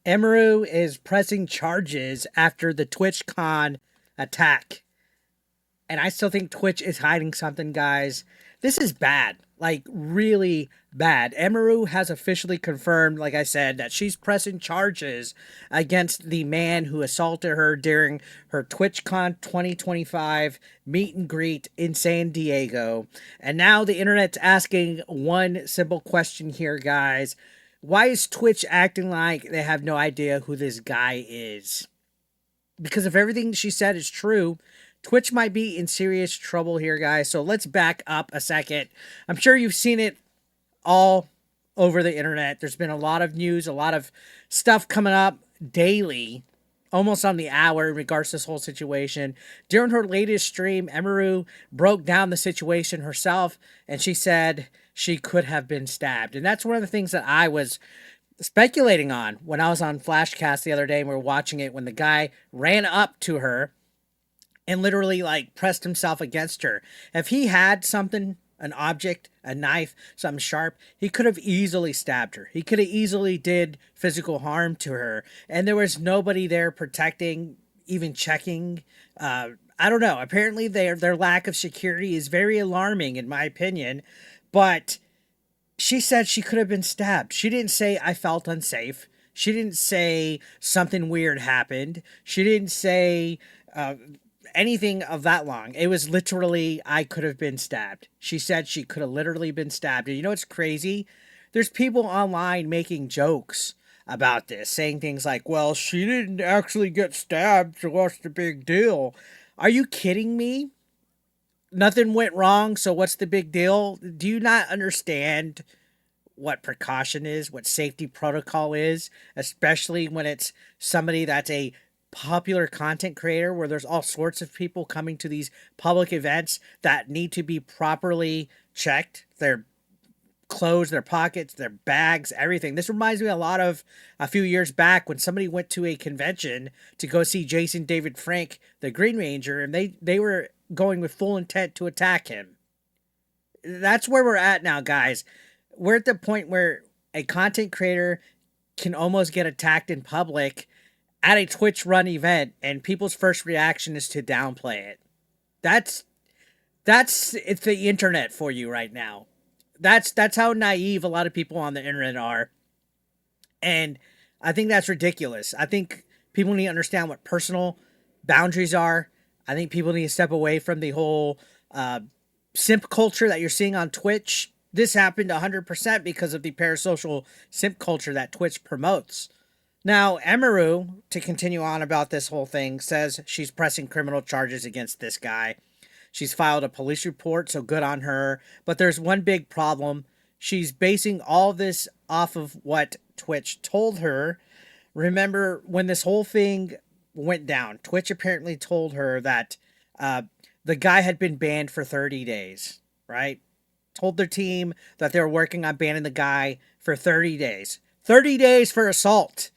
Emiru is pressing charges after the TwitchCon attack. And I still think Twitch is hiding something, guys. This is bad. Like, really bad. Emiru has officially confirmed, like I said, that she's pressing charges against the man who assaulted her during her TwitchCon 2025 meet and greet in San Diego. And now the internet's asking one simple question here, guys. Why is Twitch acting like they have no idea who this guy is? Because if everything she said is true, Twitch might be in serious trouble here, guys. So let's back up a second. I'm sure you've seen it all over the internet. There's been a lot of news, a lot of stuff coming up daily, almost on the hour in regards to this whole situation. During her latest stream, Emiru broke down the situation herself, and she said she could have been stabbed. And that's one of the things that I was speculating on when I was on Flashcast the other day and we were watching it, when the guy ran up to her and literally like pressed himself against her. If he had something, an object, a knife, something sharp, he could have easily stabbed her. He could have easily did physical harm to her. And there was nobody there protecting, even checking. I don't know. Apparently their lack of security is very alarming in my opinion. But she said she could have been stabbed. She didn't say I felt unsafe. She didn't say something weird happened. She didn't say anything of that long. It was literally, I could have been stabbed. She said she could have literally been stabbed. And you know what's crazy? There's people online making jokes about this, saying things like, well, she didn't actually get stabbed, so what's the big deal? Are you kidding me? Nothing went wrong, so what's the big deal? Do you not understand what precaution is, what safety protocol is, especially when it's somebody that's a popular content creator where there's all sorts of people coming to these public events that need to be properly checked, their clothes, their pockets, their bags, everything. This reminds me a lot of a few years back when somebody went to a convention to go see Jason David Frank, the Green Ranger, and they were going with full intent to attack him. That's where we're at now, guys. We're at the point where a content creator can almost get attacked in public at a Twitch run event, and people's first reaction is to downplay it. That's it's the internet for you right now. That's how naive a lot of people on the internet are. And I think that's ridiculous. I think people need to understand what personal boundaries are. I think people need to step away from the whole simp culture that you're seeing on Twitch. This happened 100% because of the parasocial simp culture that Twitch promotes. Now, Emiru, to continue on about this whole thing, says she's pressing criminal charges against this guy. She's filed a police report, so good on her. But there's one big problem. She's basing all this off of what Twitch told her. Remember, when this whole thing went down, Twitch apparently told her that the guy had been banned for 30 days, right? Told their team that they were working on banning the guy for 30 days. 30 days for assault.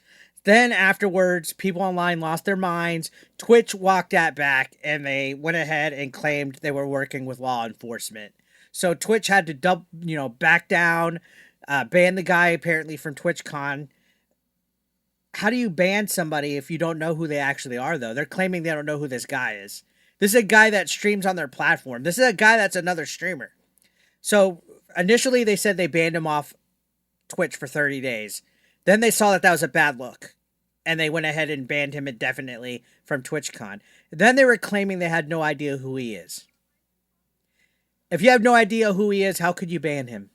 Then afterwards, people online lost their minds. Twitch walked that back, and they went ahead and claimed they were working with law enforcement. So Twitch had to back down, ban the guy apparently from TwitchCon. How do you ban somebody if you don't know who they actually are, though? They're claiming they don't know who this guy is. This is a guy that streams on their platform. This is a guy that's another streamer. So initially they said they banned him off Twitch for 30 days. Then they saw that that was a bad look, and they went ahead and banned him indefinitely from TwitchCon. Then they were claiming they had no idea who he is. If you have no idea who he is, how could you ban him?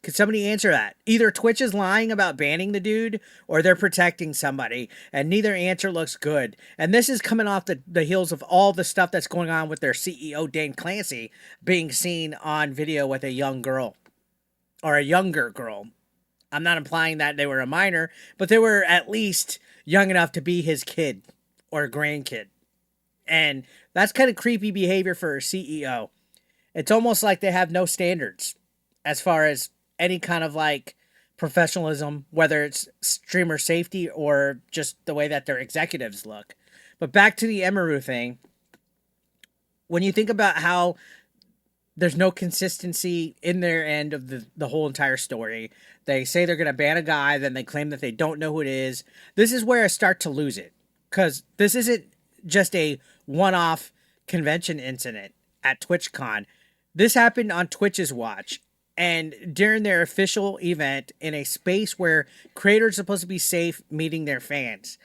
Could somebody answer that? Either Twitch is lying about banning the dude, or they're protecting somebody, and neither answer looks good. And this is coming off the heels of all the stuff that's going on with their CEO Dan Clancy being seen on video with a young girl. Or a younger girl. I'm not implying that they were a minor, but they were at least young enough to be his kid or grandkid. And that's kind of creepy behavior for a CEO. It's almost like they have no standards as far as any kind of like professionalism, whether it's streamer safety or just the way that their executives look. But back to the Emiru thing. When you think about how There's no consistency in their end of the whole entire story. They say they're going to ban a guy, then they claim that they don't know who it is. This is where I start to lose it, because this isn't just a one-off convention incident at TwitchCon. This happened on Twitch's watch, and during their official event in a space where creators are supposed to be safe meeting their fans.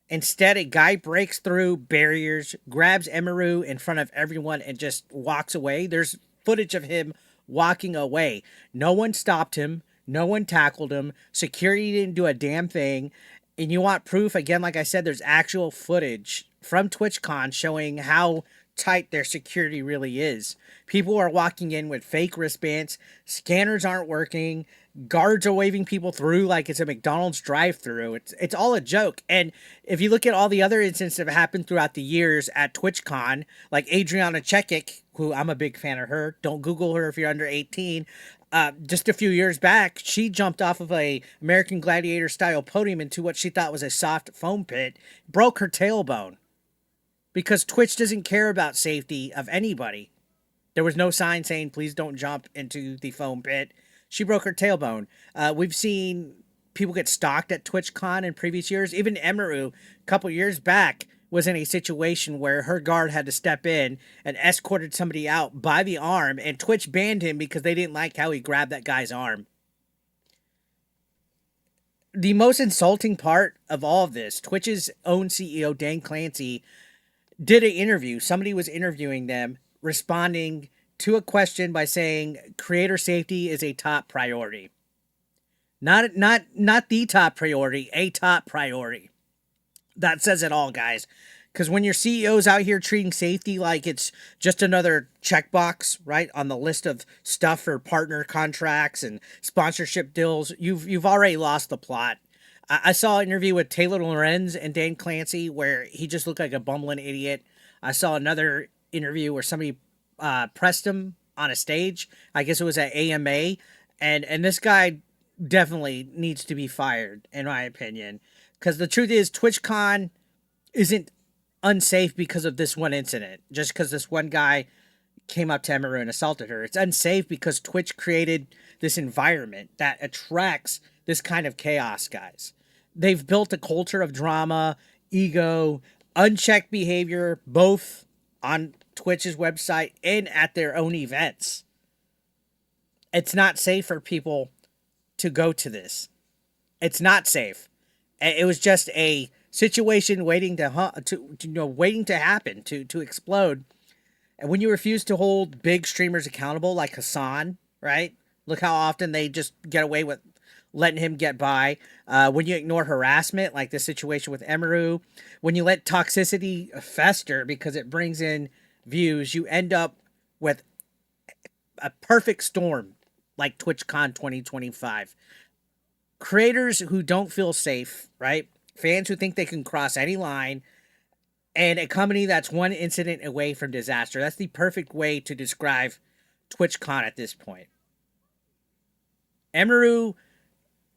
Instead, a guy breaks through barriers, grabs Emiru in front of everyone, and just walks away. There's footage of him walking away. No one stopped him. No one tackled him. Security didn't do a damn thing. And you want proof? Again, like I said, there's actual footage from TwitchCon showing how tight their security really is. People are walking in with fake wristbands. Scanners aren't working. Guards are waving people through like it's a McDonald's drive-through. It's all a joke. And if you look at all the other incidents that have happened throughout the years at TwitchCon, like Adriana Chekik, who I'm a big fan of her. Don't Google her if you're under 18. Just a few years back, she jumped off of a American Gladiator style podium into what she thought was a soft foam pit, broke her tailbone because Twitch doesn't care about safety of anybody. There was no sign saying, please don't jump into the foam pit. She broke her tailbone. We've seen people get stalked at TwitchCon in previous years. Even Emiru, a couple years back, was in a situation where her guard had to step in and escorted somebody out by the arm, and Twitch banned him because they didn't like how he grabbed that guy's arm. The most insulting part of all of this, Twitch's own CEO, Dan Clancy, did an interview. Somebody was interviewing them, responding to a question by saying creator safety is a top priority. Not the top priority, a top priority. That says it all, guys. Because when your CEO's out here treating safety like it's just another checkbox, right, on the list of stuff for partner contracts and sponsorship deals, you've already lost the plot. I saw an interview with Taylor Lorenz and Dan Clancy where he just looked like a bumbling idiot. I saw another interview where somebody pressed him on a stage. I guess it was at AMA, and this guy definitely needs to be fired, in my opinion. Because the truth is, TwitchCon isn't unsafe because of this one incident. Just because this one guy came up to Emiru and assaulted her. It's unsafe because Twitch created this environment that attracts this kind of chaos, guys. They've built a culture of drama, ego, unchecked behavior, both on Twitch's website and at their own events. It's not safe for people to go to this. It's not safe. It was just a situation waiting to happen, to explode. And when you refuse to hold big streamers accountable like Hassan, right? Look how often they just get away with letting him get by. When you ignore harassment, like this situation with Emiru, when you let toxicity fester because it brings in views, you end up with a perfect storm like TwitchCon 2025. Creators who don't feel safe, right? Fans who think they can cross any line, and a company that's one incident away from disaster. That's the perfect way to describe TwitchCon at this point. Emiru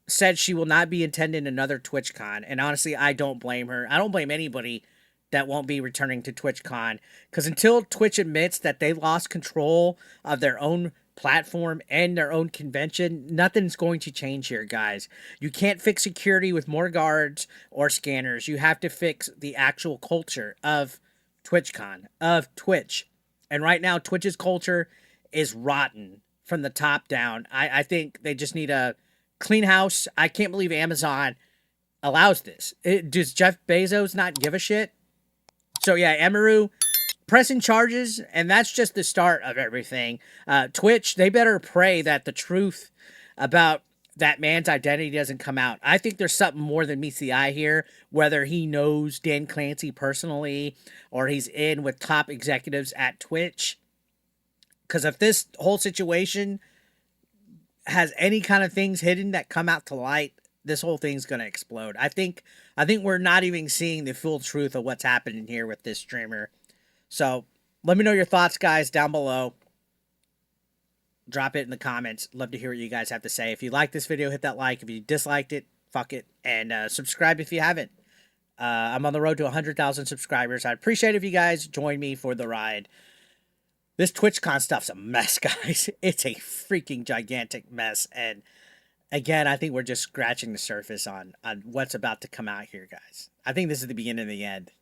said she will not be attending another TwitchCon, and honestly, I don't blame her. I don't blame anybody that won't be returning to TwitchCon, because until Twitch admits that they lost control of their own platform and their own convention, nothing's going to change here, guys. You can't fix security with more guards or scanners. You have to fix the actual culture of TwitchCon, of Twitch. And right now, Twitch's culture is rotten from the top down. I think they just need a clean house. I can't believe Amazon allows this. Does Jeff Bezos not give a shit? So yeah, Emiru pressing charges, and that's just the start of everything. Twitch, they better pray that the truth about that man's identity doesn't come out. I think there's something more than meets the eye here, whether he knows Dan Clancy personally or he's in with top executives at Twitch. Because if this whole situation has any kind of things hidden that come out to light, this whole thing's going to explode. I think we're not even seeing the full truth of what's happening here with this streamer. So let me know your thoughts, guys, down below. Drop it in the comments. Love to hear what you guys have to say. If you like this video, hit that like. If you disliked it, fuck it. And subscribe if you haven't. I'm on the road to 100,000 subscribers. I'd appreciate if you guys join me for the ride. This TwitchCon stuff's a mess, guys. It's a freaking gigantic mess. And again, I think we're just scratching the surface on what's about to come out here, guys. I think this is the beginning of the end.